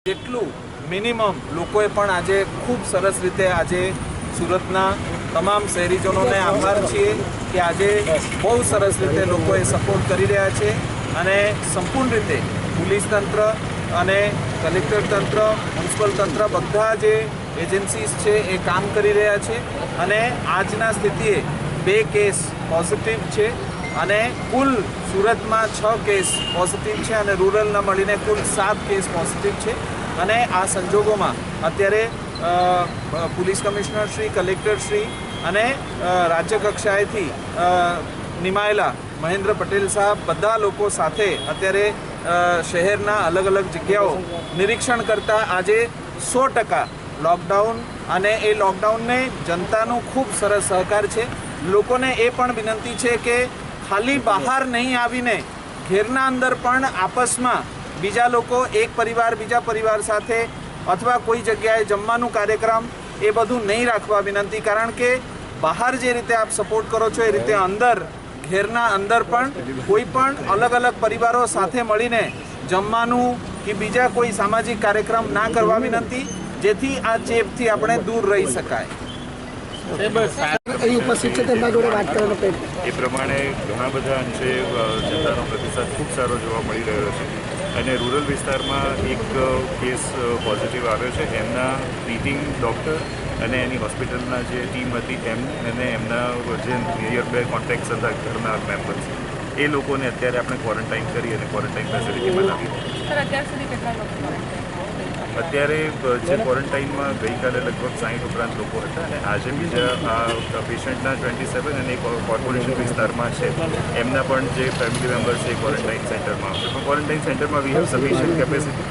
જેટલું મિનિમમ લોકોએ પણ આજે ખૂબ સરસ રીતે આજે સુરતના તમામ શહેરીજનોને આભાર છીએ કે આજે બહુ સરસ રીતે લોકોએ સપોર્ટ કરી રહ્યા છે અને સંપૂર્ણ રીતે પોલીસ તંત્ર અને કલેક્ટર તંત્ર મ્યુનિસિપલ તંત્ર બધા જે એજન્સીસ છે એ કામ કરી રહ્યા છે અને આજના સ્થિતિએ 2 કેસ પોઝિટિવ છે અને કુલ સુરતમાં 6 કેસ પોઝિટિવ છે અને રૂરલના મળીને કુલ 7 કેસ પોઝિટિવ છે અને આ સંજોગોમાં અત્યારે police commissioner Shri collector Shri અને રાજ્ય કક્ષાએથી નિમાયેલા મહેન્દ્ર પટેલ સાહેબ બધા લોકો સાથે અત્યારે શહેરના અલગ અલગ જગ્યાઓ નિરીક્ષણ કરતા આજે 100% લોકડાઉન અને એ લોકડાઉનને જનતાનો ખૂબ સરસ સહકાર છે. લોકોને એ પણ વિનંતી છે કે ખાલી બહાર નહીં આવીને ઘેરના અંદર પણ આપસમાં બીજા લોકો એક પરિવાર બીજા પરિવાર સાથે અથવા કોઈ જગ્યાએ જમવાનું કાર્યક્રમ એ બધું નહીં રાખવા વિનંતી, કારણ કે બહાર જે રીતે આપ સપોર્ટ કરો છો એ રીતે અંદર ઘેરના અંદર પણ કોઈ પણ અલગ અલગ પરિવારો સાથે મળીને જમવાનું કે બીજા કોઈ સામાજિક કાર્યક્રમ ના કરવા વિનંતી, જેથી આ ચેપથી આપણે દૂર રહી શકાય. એ પ્રમાણે ઘણા બધા અંશે જનતાનો પ્રતિસાદ ખૂબ સારો જોવા મળી રહ્યો છે અને રૂરલ વિસ્તારમાં એક કેસ પોઝિટિવ આવ્યો છે. એમના ટ્રીટિંગ ડૉક્ટર અને એની હોસ્પિટલના જે ટીમ હતી અને એમના જે નિયર બાય કોન્ટેક્ટ્સ હતા ઘરના મેમ્બર્સ, એ લોકોને અત્યારે આપણે ક્વોરન્ટાઇન કરી અને ક્વોરન્ટાઇન ફેસિલિટીમાં લાવી. અત્યારે જે ક્વોરન્ટાઇનમાં ગઈકાલે લગભગ 60 ઉપરાંત લોકો હતા અને આજે બીજા આ પેશન્ટના 27 અને કોર્પોરેશન વિસ્તારમાં છે એમના પણ જે ફેમિલી મેમ્બર્સ છે ક્વોરન્ટાઇન સેન્ટરમાં આવશે. પણ ક્વોરન્ટાઇન સેન્ટરમાં વી હેવ સફિશિયન્ટ કેપેસિટી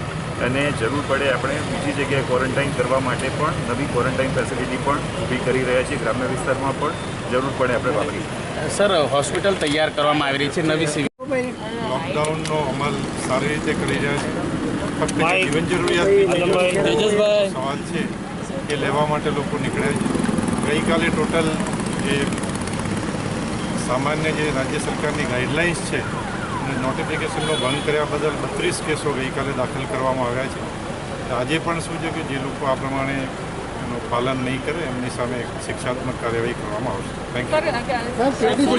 અને જરૂર પડે આપણે બીજી જગ્યાએ ક્વોરન્ટાઇન કરવા માટે પણ નવી ક્વોરન્ટાઇન ફેસિલિટી પણ ઊભી કરી રહ્યા છીએ. ગ્રામ્ય વિસ્તારમાં પણ જરૂર પડે આપણે વાપરી. સર, હોસ્પિટલ તૈયાર કરવામાં આવી રહી છે નવી સિવિલ. લોકડાઉનનો અમલ સારી રીતે કરી રહ્યા છે. ફક્ત જીવન જરૂરિયાતની સવાલ છે એ લેવા માટે લોકો નીકળ્યા છે. ગઈકાલે ટોટલ જે સામાન્ય જે રાજ્ય સરકારની ગાઈડલાઇન્સ છે અને નોટિફિકેશનનો ભંગ કર્યા બદલ 32 કેસો ગઈકાલે દાખલ કરવામાં આવ્યા છે. આજે પણ શું છે કે જે લોકો આ પ્રમાણે એનું પાલન નહીં કરે એમની સામે શિક્ષાત્મક કાર્યવાહી કરવામાં આવશે. Thank you.